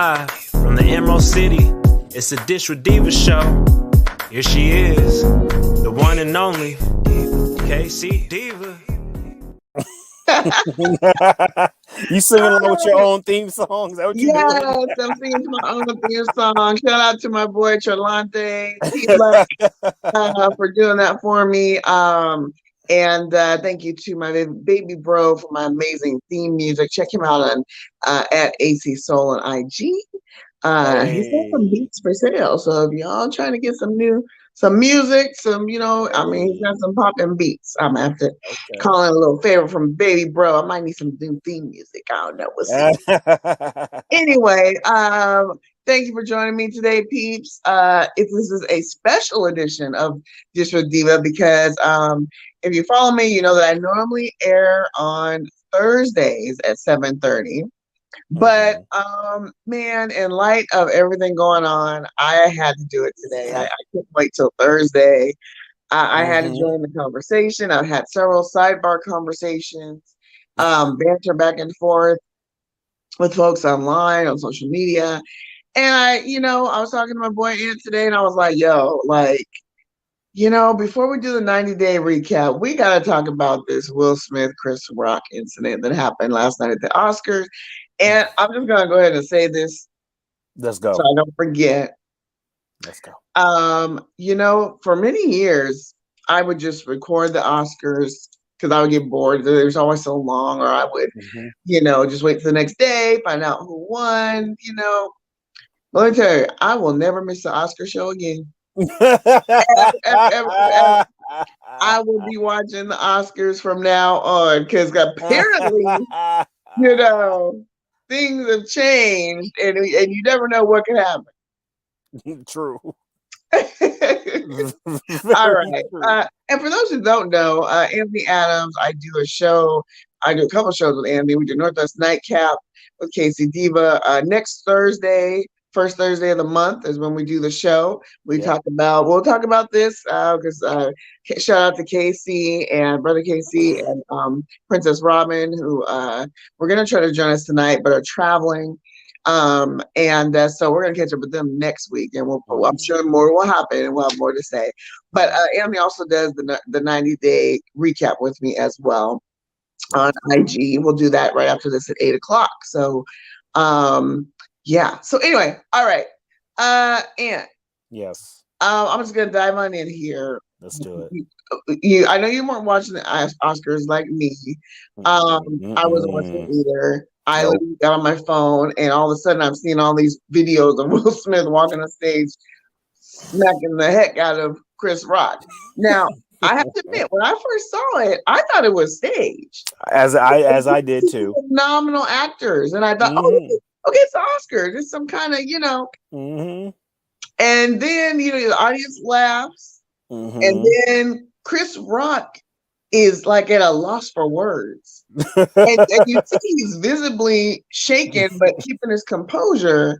Live from the Emerald City, it's a Dish with Deeva show. Here she is, the one and only K-Cee Deeva. You singing along with your own theme song? Is that what you doing? Yes, I'm singing my own theme song. Shout out to my boy Trelante for doing that for me. And thank you to my baby bro for my amazing theme music. Check him out on at AC Soul on IG. He's got some beats for sale. So if y'all trying to get some music, he's got some popping beats. I'm gonna have to call in a little favor from baby bro. I might need some new theme music. I don't know. We'll see. Anyway, thank you for joining me today, peeps. This is a special edition of Dish with Deeva because if you follow me, you know that I normally air on Thursdays at 7:30. But man, in light of everything going on, I had to do it today. I couldn't wait till Thursday. I had to join the conversation. I've had several sidebar conversations, banter back and forth with folks online on social media. And I was talking to my boy Ant today, and I was like, before we do the 90-day recap, we got to talk about this Will Smith, Chris Rock incident that happened last night at the Oscars. And I'm just going to go ahead and say this. Let's go. So I don't forget. Let's go. For many years, I would just record the Oscars because I would get bored. It was always so long, or I would, just wait till the next day, find out who won, Let me tell you, I will never miss the Oscar show again. Ever. I will be watching the Oscars from now on because apparently, things have changed and you never know what could happen. True. All right. And for those who don't know, Anthony Adams, I do a couple shows with Andy. We do Northwest Nightcap with K-Cee Deeva. Next Thursday, first Thursday of the month is when we do the show. We'll talk about this because shout out to K-Cee and Brother K-Cee and Princess Robin, who were going to try to join us tonight, but are traveling. So we're going to catch up with them next week, and I'm sure more will happen and we'll have more to say. But Anthony also does the 90-day recap with me as well on IG. We'll do that right after this at 8:00. So, yeah. So anyway, all right. Ant. Yes. I'm just gonna dive on in here. Let's do it. I know you weren't watching the Oscars like me. I wasn't watching either. I literally got on my phone, and all of a sudden, I'm seeing all these videos of Will Smith walking on stage, smacking the heck out of Chris Rock. Now, I have to admit, when I first saw it, I thought it was staged. As I did too. Phenomenal actors, and I thought, okay, it's the Oscars. It's some kind of, And then, the audience laughs. And then Chris Rock is like at a loss for words. and you see he's visibly shaken, but keeping his composure.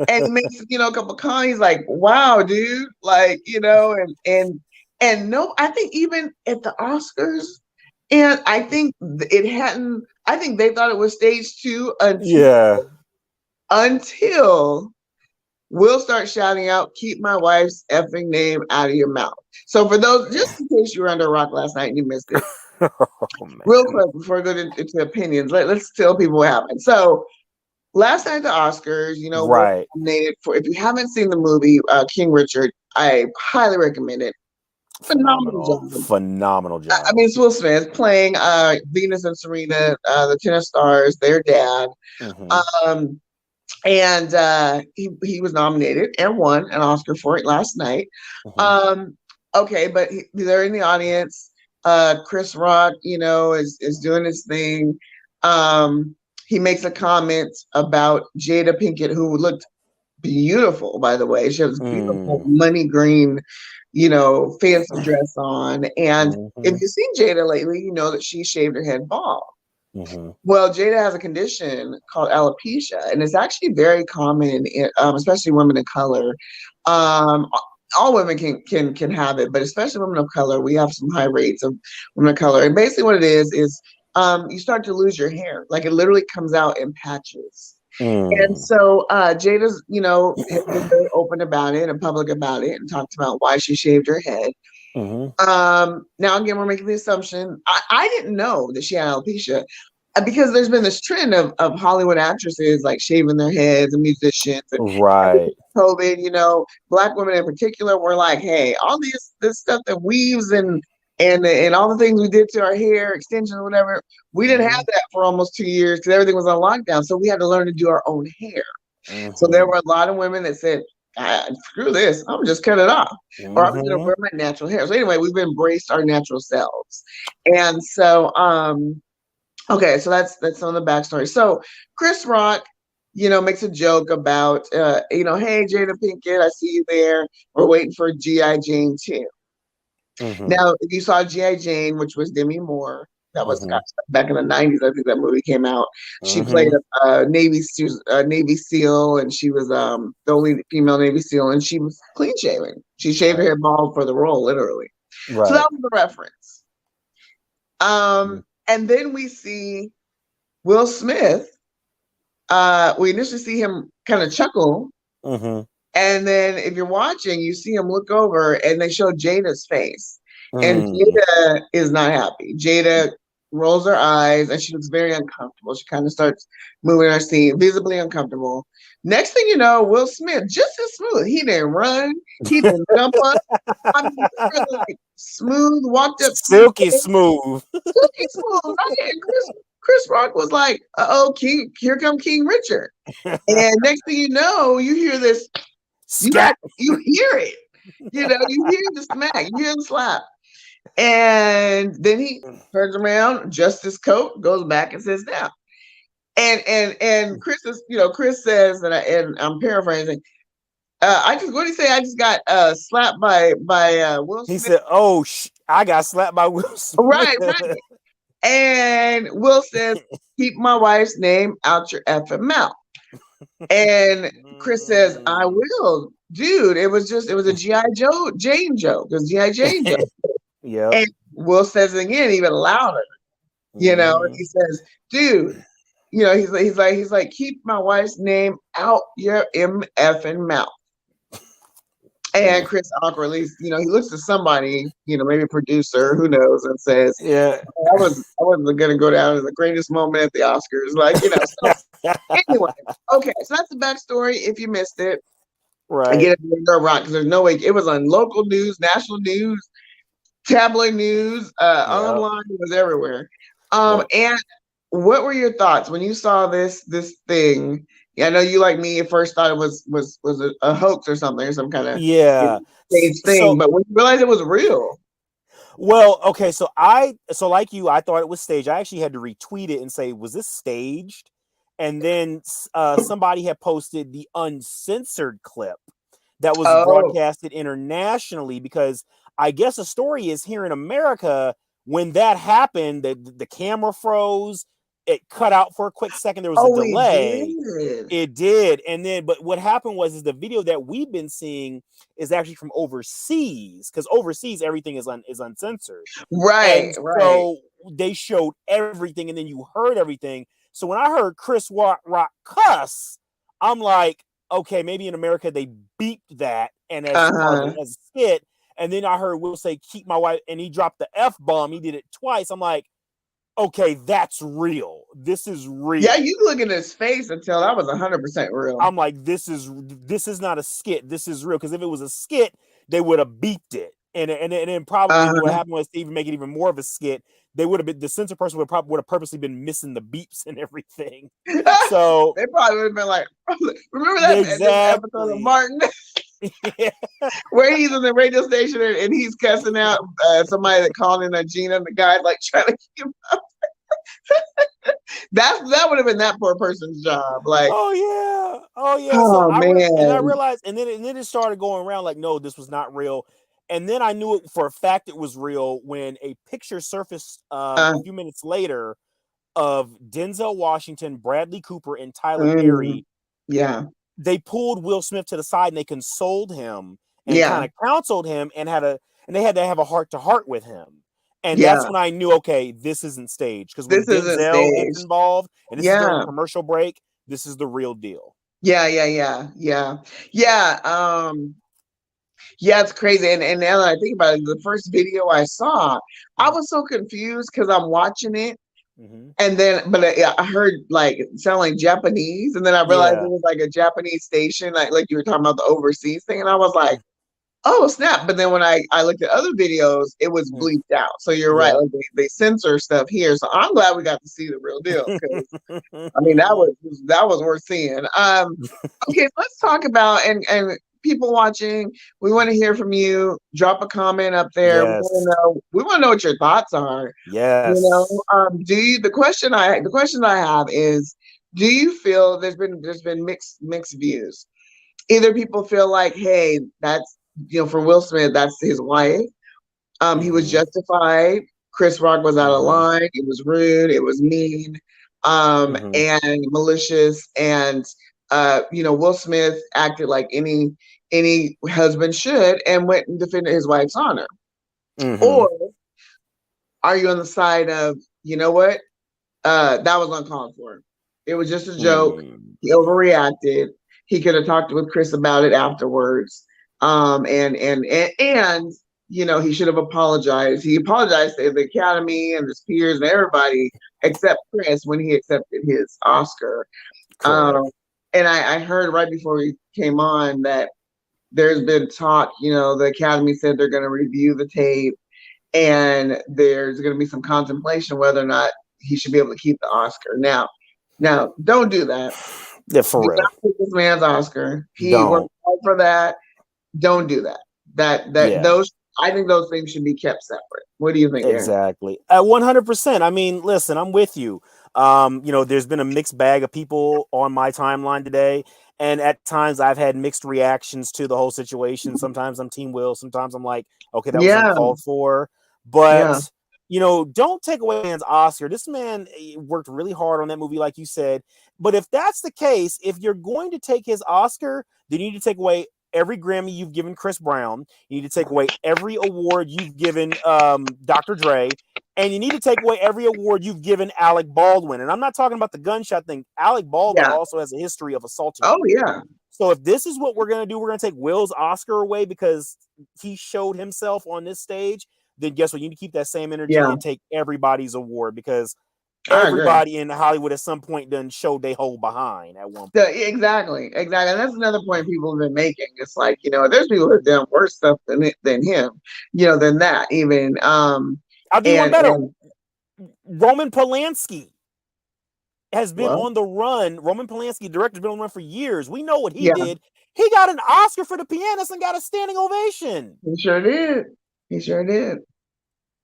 And he makes, a couple comments. He's like, wow, dude. Like, and no, I think even at the Oscars, and I think they thought it was stage 2 until Will start shouting out, keep my wife's effing name out of your mouth. So for those, just in case you were under a rock last night and you missed it, real quick before I go into opinions, let's tell people what happened. So last night at the Oscars, right. Nominated for, if you haven't seen the movie King Richard, I highly recommend it. Phenomenal job. I mean, it's Will Smith playing Venus and Serena, the tennis stars, their dad. And he was nominated and won an Oscar for it last night. Okay, but they're in the audience. Chris Rock, is doing his thing. He makes a comment about Jada Pinkett, who looked beautiful, by the way. She has beautiful money green, fancy dress on. And if you've seen Jada lately, you know that she shaved her head bald. Well, Jada has a condition called alopecia, and it's actually very common, especially women of color. All women can have it, but especially women of color, we have some high rates of women of color. And basically what it is you start to lose your hair. Like it literally comes out in patches. And so Jada's, has been very open about it and public about it and talked about why she shaved her head. Now again, we're making the assumption. I didn't know that she had alopecia because there's been this trend of Hollywood actresses like shaving their heads and musicians and Right. COVID, Black women in particular were like, hey, all this stuff that weaves and all the things we did to our hair, extensions, whatever, we didn't have that for almost 2 years because everything was on lockdown. So we had to learn to do our own hair. So there were a lot of women that said, screw this, I'm just cut it off. Or I'm gonna wear my natural hair. So anyway, we've embraced our natural selves. And so okay, so that's some of the backstory. So Chris Rock, makes a joke about hey, Jada Pinkett, I see you there. We're waiting for G.I. Jane 2. Now, if you saw G.I. Jane, which was Demi Moore, that was back in the 90s, I think that movie came out. She played a Navy SEAL, and she was the only female Navy SEAL, and she was clean shaven. She shaved her hair bald for the role, literally. Right. So that was the reference. And then we see Will Smith. We initially see him kind of chuckle. And then if you're watching, you see him look over and they show Jada's face. And Jada is not happy. Jada rolls her eyes and she looks very uncomfortable. She kind of starts moving her seat, visibly uncomfortable. Next thing you know, Will Smith, just as smooth. He didn't run. He didn't jump up. I mean, he was like smooth, walked up. Silky smooth. Silky smooth, right? And Chris Rock was like, King, here come King Richard. And next thing you know, you hear this, you hear it. You hear the smack, you hear the slap. And then he turns around, adjusts his coat, goes back and sits down. And Chris says, and I'm paraphrasing, what did he say? I just got slapped by Will Smith. He said, "Oh, I got slapped by Will Smith." Right. And Will says, "Keep my wife's name out your effing mouth." And Chris says, "I will, dude. It was a G.I. Jane joke. It was G.I. Jane joke." Yeah. And Will says it again, even louder. And he says, "Dude, he's like, keep my wife's name out your effing mouth." And Chris awkwardly, he looks at somebody, maybe a producer, who knows, and says, "Yeah, I wasn't gonna go down as the greatest moment at the Oscars." So anyway, okay, so that's the backstory. If you missed it, right. I get it, because there's no way it was on local news, national news, tabloid news, online, it was everywhere. And what were your thoughts when you saw this thing? I know you, like me, at first thought it was a hoax or something, or some kind of stage thing, but when you realized it was real. Well, okay, so like you, I thought it was staged. I actually had to retweet it and say, was this staged? And then somebody had posted the uncensored clip that was broadcasted internationally, because I guess the story is here in America, when that happened, the camera froze. It cut out for a quick second. There was a delay. It did. And then, but what happened is the video that we've been seeing is actually from overseas, because overseas everything is uncensored. Right. So they showed everything, and then you heard everything. So when I heard Chris Rock cuss, I'm like, okay, maybe in America they beeped that and as a skit. And then I heard Will say, "Keep my wife," and he dropped the F-bomb. He did it twice. I'm like, okay, that's real. This is real. Yeah, you look at his face and tell that was 100% real. I'm like, this is not a skit. This is real. Because if it was a skit, they would have beeped it, and then probably what happened was to even make it even more of a skit, they would have been, the censor person would have purposely been missing the beeps and everything. So they probably would have been like, remember that episode of Martin? Where he's in the radio station and he's cussing out somebody that called in a Gina, and the guy's like trying to keep him up. That would have been that poor person's job. Like, oh yeah. Oh, man. And I realized, and then it started going around like, no, this was not real. And then I knew it for a fact it was real when a picture surfaced a few minutes later of Denzel Washington, Bradley Cooper, and Tyler Perry. Yeah. They pulled Will Smith to the side and they consoled him and kind of counseled him, and they had to have a heart-to-heart with him. And that's when I knew, okay, this isn't staged. Because when Denzel gets involved and this is during a commercial break, this is the real deal. Yeah. Yeah, it's crazy. And now that I think about it, the first video I saw, I was so confused because I'm watching it. And then, but I heard like it sound like Japanese, and then I realized it was like a Japanese station, like you were talking about the overseas thing, and I was like, oh snap! But then when I looked at other videos, it was bleeped out. So you're right, like they censor stuff here. So I'm glad we got to see the real deal because I mean that was worth seeing. Okay, let's talk about and people watching. We want to hear from you. Drop a comment up there. Yes. We want to know what your thoughts are. Yes. The question I have is, do you feel there's been mixed views? Either people feel like, hey, that's for Will Smith, that's his wife. He was justified. Chris Rock was out of line. It was rude. It was mean, and malicious. And Will Smith acted like any husband should and went and defended his wife's honor. Or are you on the side of, you know what? That was uncalled for. It was just a joke. He overreacted. He could have talked with Chris about it afterwards. And he should have apologized. He apologized to the Academy and his peers and everybody except Chris when he accepted his Oscar. And I heard right before we came on that there's been talk, the Academy said they're going to review the tape and there's going to be some contemplation whether or not he should be able to keep the Oscar. Now, don't do that. Yeah, for real. Not take this man's Oscar. He worked hard for that. Don't do that. Those, I think those things should be kept separate. What do you think? Exactly. 100%. I mean, listen, I'm with you. There's been a mixed bag of people on my timeline today. And at times I've had mixed reactions to the whole situation. Sometimes I'm Team Will. Sometimes I'm like, okay, that was uncalled for. But, don't take away man's Oscar. This man worked really hard on that movie, like you said. But if that's the case, if you're going to take his Oscar, then you need to take away every Grammy you've given Chris Brown. You need to take away every award you've given Dr. Dre. And you need to take away every award you've given Alec Baldwin. And I'm not talking about the gunshot thing. Alec Baldwin also has a history of assaulting. Oh, yeah. So if this is what we're going to do, we're going to take Will's Oscar away because he showed himself on this stage, then guess what? You need to keep that same energy and take everybody's award because everybody in Hollywood at some point done showed they hold behind at one point. Exactly. And that's another point people have been making. It's like, there's people who have done worse stuff than him, than that even. I'll do one better. Roman Polanski has been on the run. Roman Polanski, director, has been on the run for years. We know what he did. He got an Oscar for The Pianist and got a standing ovation. He sure did.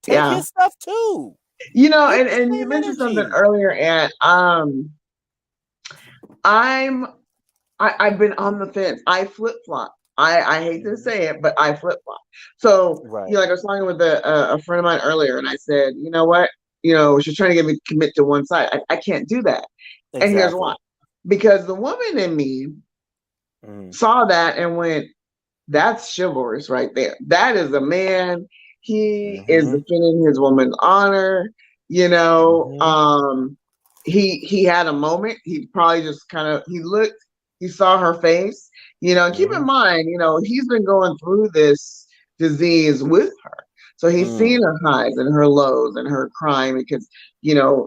Take his stuff too. And you mentioned something earlier, and I've been on the fence. I flip flop. I hate to say it, but I flip flop. So, like I was talking with a friend of mine earlier, and I said, you know what? She's trying to get me to commit to one side. I can't do that. Exactly. And here's why. Because the woman in me saw that and went, that's chivalrous right there. That is a man. He is defending his woman's honor. He had a moment. He probably just he saw her face. And keep in mind, he's been going through this disease with her. So he's seen her highs and her lows and her crying because,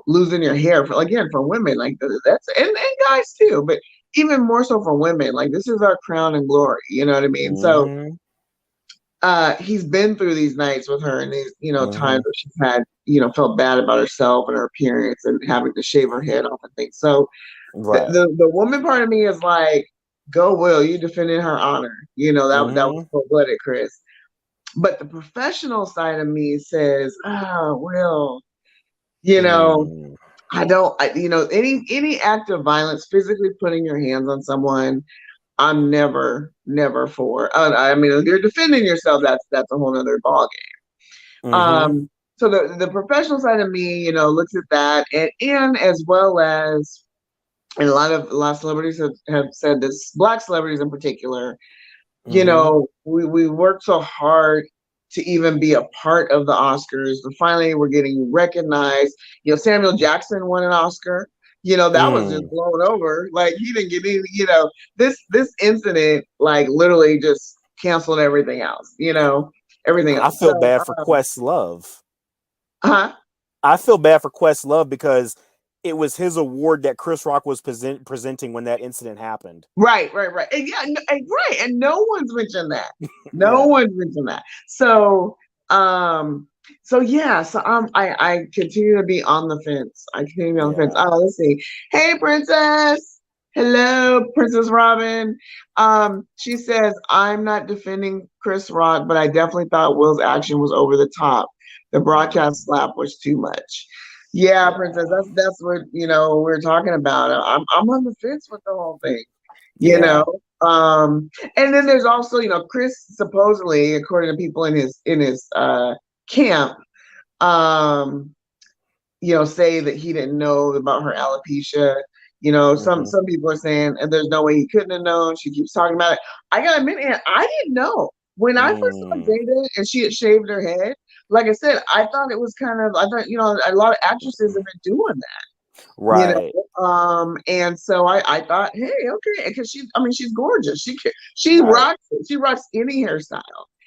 losing your hair for women, like that's, and guys too, but even more so for women, like this is our crown and glory. You know what I mean? So he's been through these nights with her and these, times where she's had, felt bad about herself and her appearance and having to shave her head off and things. So the woman part of me is like, go Will, you defended her honor. That was cold-blooded, Chris. But the professional side of me says, Will, I don't, any act of violence, physically putting your hands on someone, I'm never for. I mean, if you're defending yourself, that's a whole other ballgame. So the professional side of me, looks at that, and as well as, and a lot of celebrities have said this, Black celebrities in particular, we worked so hard to even be a part of the Oscars. And finally, we're getting recognized. Samuel Jackson won an Oscar. That was just blown over. Like he didn't get any, this incident like literally just canceled everything else, everything I else. feel So, bad for Questlove. huh? I feel bad for Questlove because it was his award that Chris Rock was presenting when that incident happened. Right. And yeah, right. And no one's mentioned that. No Yeah. one's mentioned that. So, I continue to be on the fence. I continue to be on the fence. Yeah. Oh, let's see. Hey, Princess. Hello, Princess Robin. She says, I'm not defending Chris Rock, but I definitely thought Will's action was over the top. The broadcast slap was too much. Yeah, Princess, that's what we're talking about. I'm on the fence with the whole thing. Yeah. And then there's also, Chris supposedly, according to people in his camp, say that he didn't know about her alopecia. Some people are saying, and there's no way he couldn't have known. She keeps talking about it. I gotta admit, and I didn't know when I first saw Jada and she had shaved her head. Like I said, I thought it was a lot of actresses have been doing that. Right. And so I thought, hey, okay, because she's gorgeous. She Right. rocks it. She rocks any hairstyle.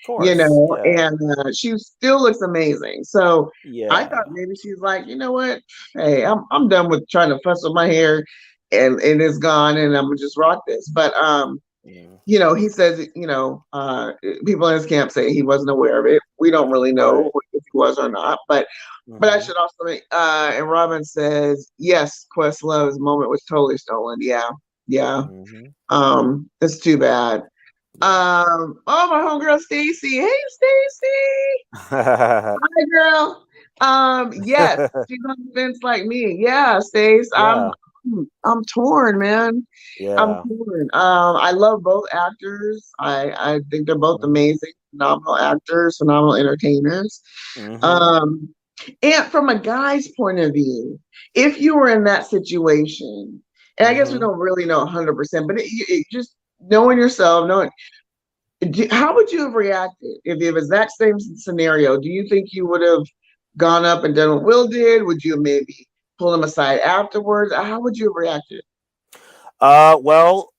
Course, and she still looks amazing. So I yeah. thought maybe she's like, you know what? Hey, I'm done with trying to fuss with my hair, and it's gone, and I'm gonna just rock this. But he says, people in his camp say he wasn't aware of it. We don't really know if he was or not, but I should also and Robin says, yes, Questlove's moment was totally stolen. Yeah. It's too bad. Oh, my homegirl Stacy. Hey, Stacy. Hi, girl. Yes, she's on the fence like me. Yeah, Stace. Yeah. I'm torn, man. Yeah. I'm torn. I love both actors. I think they're both amazing, phenomenal actors, phenomenal entertainers. And from a guy's point of view, if you were in that situation, and I guess we don't really know 100%, but it just knowing yourself, how would you have reacted if it was that same scenario? Do you think you would have gone up and done what Will did? Would you have maybe pulled him aside afterwards? How would you have reacted? Well,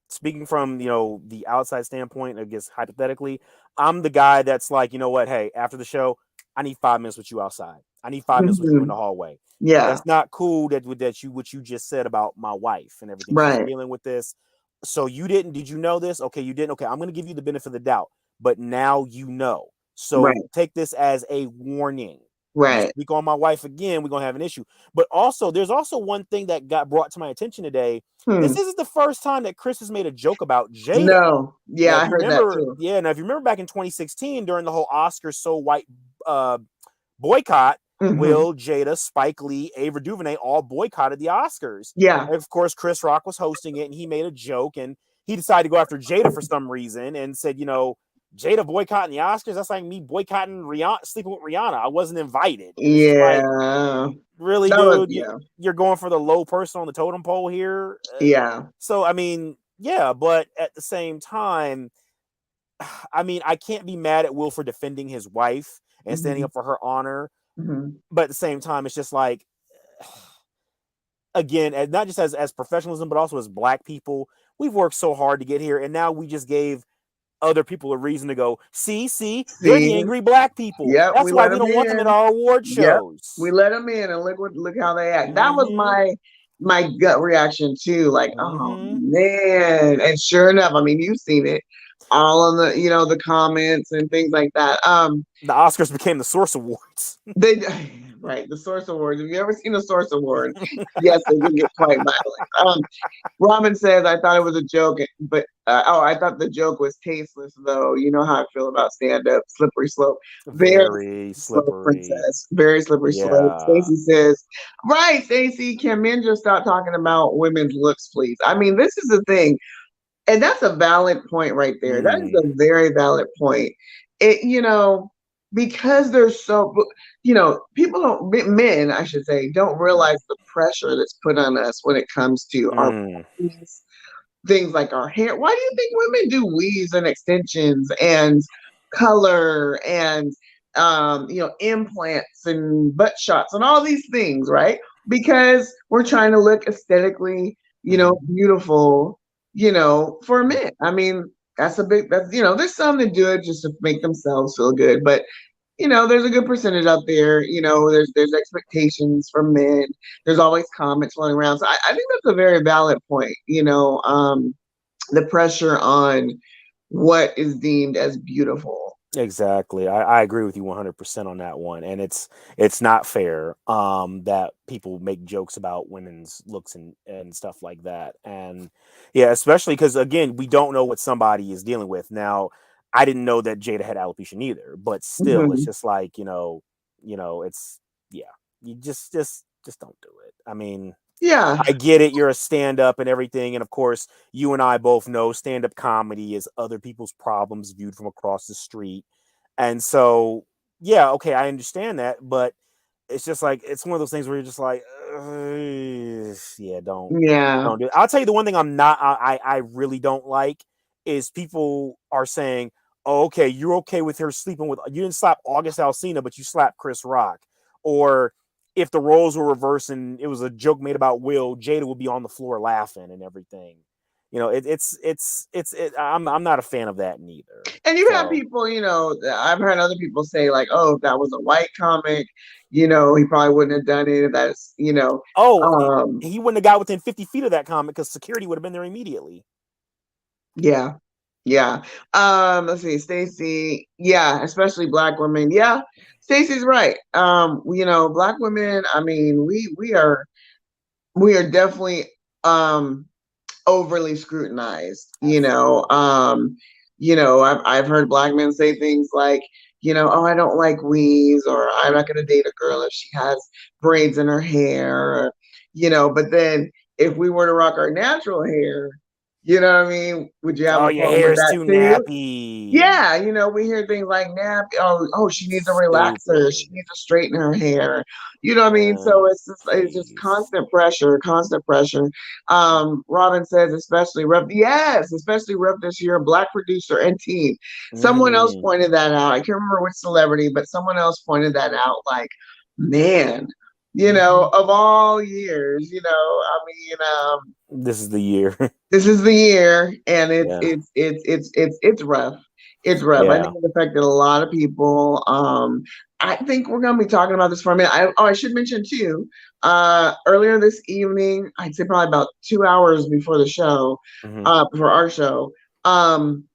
speaking from the outside standpoint, I guess hypothetically, I'm the guy that's like, you know what? Hey, after the show, I need 5 minutes with you outside. I need 5 minutes with you in the hallway. Yeah, that's not cool. What you just said about my wife and everything. Right. She's dealing with this. So did you know this? Okay, you didn't. Okay, I'm going to give you the benefit of the doubt, but now you know. So take this as a warning. Right. You speak on my wife again, we're going to have an issue. But also, there's also one thing that got brought to my attention today. This isn't the first time that Chris has made a joke about Jada. No. Yeah, I heard that too. Yeah, now if you remember back in 2016 during the whole Oscars So White boycott, Will, Jada, Spike Lee, Ava DuVernay all boycotted the Oscars. Yeah. And of course, Chris Rock was hosting it, and he made a joke, and he decided to go after Jada for some reason and said, Jada boycotting the Oscars, that's like me boycotting Rihanna, sleeping with Rihanna. I wasn't invited. Yeah. Really, dude? You're going for the low person on the totem pole here? Yeah. So, but at the same time, I can't be mad at Will for defending his wife and standing up for her honor. But at the same time, it's just like, again, and not just as professionalism, but also as Black people, we've worked so hard to get here, and now we just gave other people a reason to go, see, you're the angry Black people. Yep, that's why we don't want them at our award shows. We let them in, and look how they act. That was my gut reaction too. Like, oh man! And sure enough, you've seen it all on the the comments and things like that. The Oscars became the Source Awards. The Source Awards. Have you ever seen a Source Award? Yes, they can get quite violent. Robin says, I thought it was a joke, but I thought the joke was tasteless, though. You know how I feel about stand-up, slippery slope. Very slippery. Princess. Very slippery slope. Stacey says, right, Stacey, can men just stop talking about women's looks, please? This is the thing. And that's a valid point right there. That is a very valid point. Because there's so, men, I should say, don't realize the pressure that's put on us when it comes to our bodies, things like our hair. Why do you think women do weaves and extensions and color and, implants and butt shots and all these things, right? because we're trying to look aesthetically, beautiful, for men. I mean, there's some that do it just to make themselves feel good, but there's a good percentage out there. There's expectations from men. There's always comments floating around. So I think that's a very valid point. The pressure on what is deemed as beautiful. Exactly. I agree with you 100% on that one. And it's not fair that people make jokes about women's looks and stuff like that. And yeah, especially because again, we don't know what somebody is dealing with. Now, I didn't know that Jada had alopecia either, but still it's Mhm. just like, it's yeah, you just don't do it. I mean, Yeah. I get it. You're a stand up and everything. And of course, you and I both know stand up comedy is other people's problems viewed from across the street. And so, yeah, okay, I understand that. But it's just like, it's one of those things where you're just like, yeah, Yeah. don't do it. I'll tell you the one thing I really don't like is people are saying, oh, okay, you're okay with her sleeping with, you didn't slap August Alsina, but you slapped Chris Rock. Or, if the roles were reversed and it was a joke made about Will, Jada would be on the floor laughing and everything. I'm not a fan of that neither. And you have So, people, I've heard other people say like, "Oh, if that was a white comic, he probably wouldn't have done it." If that's, he wouldn't have got within 50 feet of that comic because security would have been there immediately. yeah, yeah. Let's see, Stacey. Yeah, especially black women. Yeah, Stacey's right. Black women. I mean, we are definitely overly scrutinized. I've heard black men say things like, oh, I don't like weaves, or I'm not going to date a girl if she has braids in her hair, but then if we were to rock our natural hair, what I mean? Would you have Oh, a your problem hair with is that too too? nappy. Yeah, we hear things like nap. Oh, she needs a relaxer. She Stupid. needs to straighten her hair. You know what I mean? So it's just Please. constant pressure, constant pressure. Robin says, especially rep. Yes, especially rep this year, black producer and team. Someone else Mm-hmm. pointed that out. I can't remember which celebrity, but someone else pointed that out. Like, man, Mm-hmm. of all years, I mean, This is the year. this is the year, and it's Yeah. it's it's it's it's it's rough. It's rough. I Yeah. think it affected a lot of people. I think we're gonna be talking about this for a minute. I should mention too. Earlier this evening, I'd say probably about 2 hours before the show, Mm-hmm. before our show, um,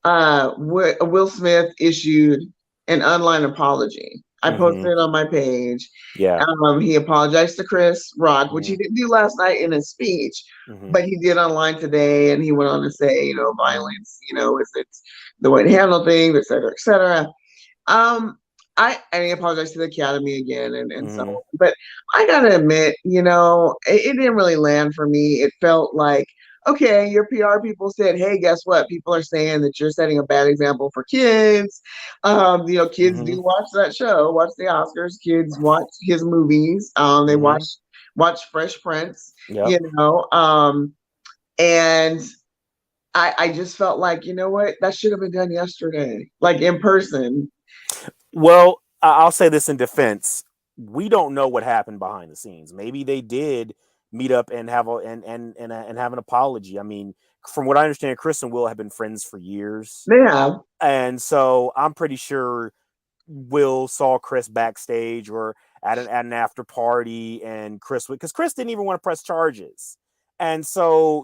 Will Smith issued an online apology. I Mm-hmm. posted it on my page. Yeah. He apologized to Chris Rock, which Mm-hmm. he didn't do last night in his speech, Mm-hmm. but he did online today, and he went on to say, violence, is it's the way to handle things, et cetera, et cetera. Um, and he apologized to the Academy again, and so Mm-hmm. on. But I gotta admit, it didn't really land for me. It felt like, okay, your PR people said, hey, guess what? People are saying that you're setting a bad example for kids. Kids Mm-hmm. do watch that show, watch the Oscars. Kids watch his movies. They Mm-hmm. watch Fresh Prince. Yep. You know, and I just felt like, what? That should have been done yesterday, like in person. Well, I'll say this in defense. We don't know what happened behind the scenes. Maybe they did meet up and have and have an apology. I mean, from what I understand, Chris and Will have been friends for years. Yeah. And so I'm pretty sure Will saw Chris backstage or at an after party, and because Chris didn't even want to press charges. And so,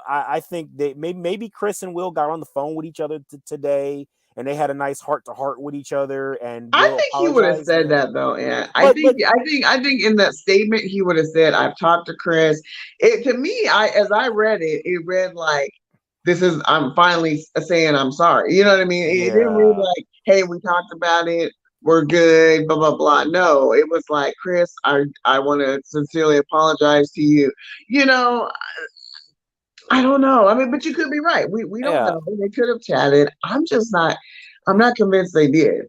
I think that maybe Chris and Will got on the phone with each other today, and they had a nice heart to heart with each other, and I Will think he would have apologized. said And that though. Yeah, I but think but I think I think in that statement he would have said, "I've talked to Chris." It to me, as I read it, it read like, "This is I'm finally saying I'm sorry." You know what I mean? It didn't read yeah, like, "Hey, we talked about it. We're good." Blah blah blah. No, it was like, "Chris, I want to sincerely apologize to you." You know, I don't know. I mean, but you could be right. We don't yeah. know. They could have chatted. I'm not convinced they did.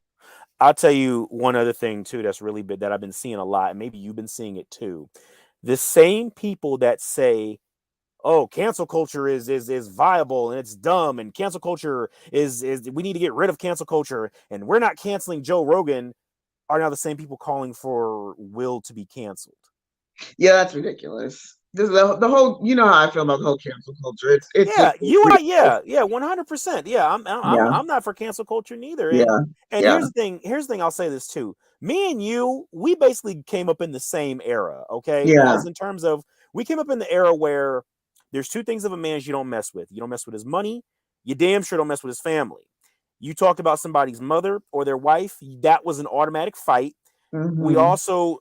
I'll tell you one other thing too that's really big that I've been seeing a lot, and maybe you've been seeing it too. The same people that say, oh, cancel culture is viable and it's dumb, and cancel culture is we need to get rid of cancel culture, and we're not canceling Joe Rogan, are now the same people calling for Will to be canceled. Yeah, that's ridiculous. This is the whole. You know how I feel about the whole cancel culture. It's Yeah, just you are. ridiculous. Yeah, 100%. Yeah, Yeah, I'm not for cancel culture neither. yeah, And yeah, here's the thing. Here's the thing. I'll say this too. Me and you, we basically came up in the same era. Okay, yeah. as in terms of we came up in the era where there's two things of a man you don't mess with. You don't mess with his money. You damn sure don't mess with his family. You talked about somebody's mother or their wife. That was an automatic fight. We Mm-hmm. also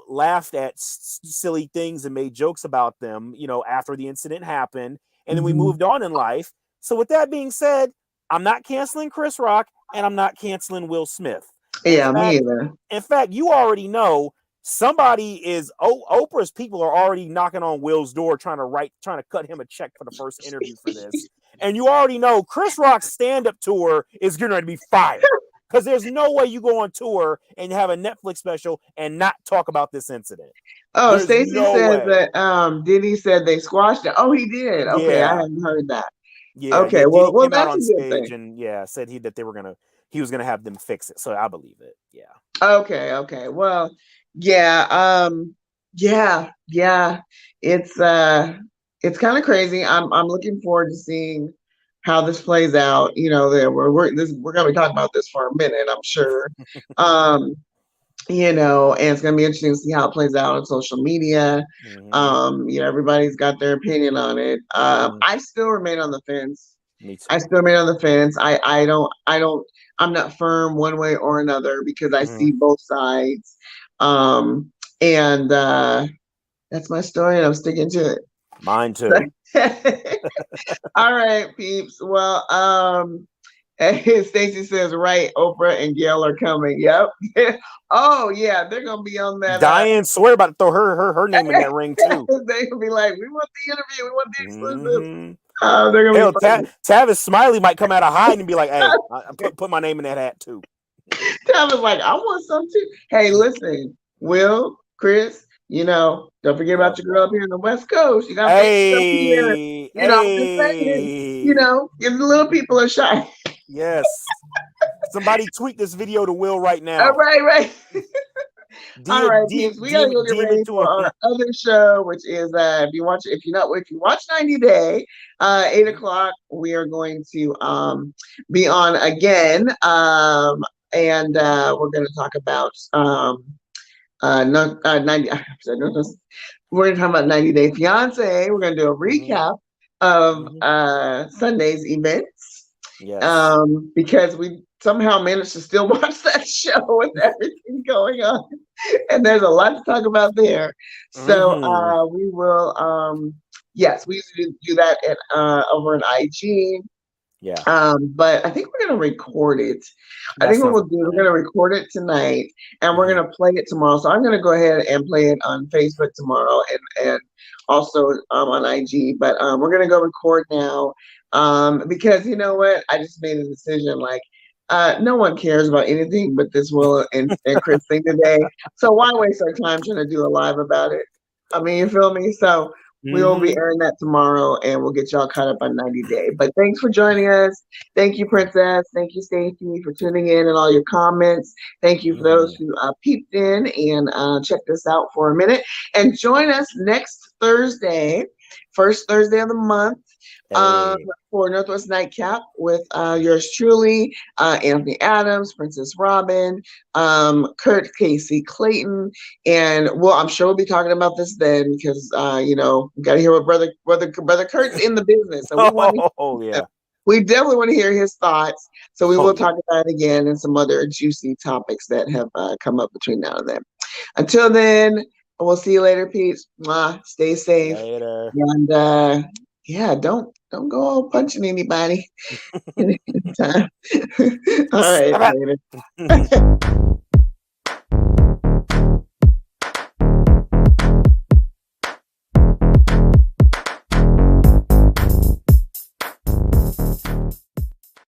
laughed at silly things and made jokes about them after the incident happened, and then we Mm-hmm. moved on in life. So with that being said, I'm not canceling Chris Rock and I'm not canceling Will Smith. in Yeah, me fact either. in fact, you already know somebody is Oprah's people are already knocking on Will's door trying to cut him a check for the first interview for this. And you already know Chris Rock's stand-up tour is going to be fire. Because there's no way you go on tour and have a Netflix special and not talk about this incident. Oh, There's Stacey no says way. that Diddy said they squashed it. Oh, he did. Okay, I Yeah. hadn't heard that. Yeah. Okay, Diddy well, came out that's a on good stage thing. and said he was gonna have them fix it. So I believe it. Yeah. Okay. Well, yeah, yeah. It's kind of crazy. I'm looking forward to seeing how this plays out. You know, that we're gonna be talking about this for a minute, I'm sure. Um, and it's gonna be interesting to see how it plays out on social media. Mm-hmm. Everybody's got their opinion on it. Mm-hmm. I still remain on the fence. Me too. I still remain on the fence. I'm not firm one way or another because I Mm-hmm. see both sides. And that's my story and I'm sticking to Mine too. it. All right, peeps. Well, Stacey says, right, Oprah and Gail are coming. Yep. Oh yeah, they're gonna be on that. Diane swear about to throw her name in that ring too. They're gonna be like, we want the interview, we want the exclusive. Mm-hmm. They're gonna Hell, be funny. Tavis Smiley might come out of hiding and be like, "Hey, I put my name in that hat too." Tavis like, I want some too. Hey, listen, Will, Chris, don't forget Yep. about your girl up here in the West Coast. You gotta make stuff here. Hey, I'm just saying, hey. give the little people a shot. Yes. Somebody tweet this video to Will right All now. right. All right, DM, peeps. We gotta go get DM ready it to for him. our other show, which is if you watch 90 Day, 8 o'clock, we are going to be on again. And we're gonna talk about 90. We're gonna talk about 90 Day Fiance. We're gonna do a recap of Sunday's events. Yes. Because we somehow managed to still watch that show with everything going on. And there's a lot to talk about there. So we will yes, we usually do that over an IG. Yeah. But I think we're gonna record it. I That think what sounds we'll do, we're gonna record it tonight and we're Mhm. gonna play it tomorrow. So I'm gonna go ahead and play it on Facebook tomorrow and also on IG. But we're gonna go record now. Because you know what? I just made a decision like no one cares about anything but this Will and Chris thing today. So why waste our time trying to do a live about it? I mean, you feel me? So we'll be airing that tomorrow and we'll get y'all caught up on 90 Day. But thanks for joining us. Thank you, Princess. Thank you, Stacey, for tuning in and all your comments. Thank you for those who peeped in and checked us out for a minute. And join us next Thursday, first Thursday of the month. For Northwest Nightcap with yours truly, Anthony Adams, Princess Robin, Kurt, K-Cee Clayton, and I'm sure we'll be talking about this then because we got to hear what brother Kurt's in the business, so we definitely want to hear his thoughts. So we will talk about it again and some other juicy topics that have come up between now and then. Until then, we'll see you later, peeps. Stay safe. Later. And don't go all punching anybody. All right, later.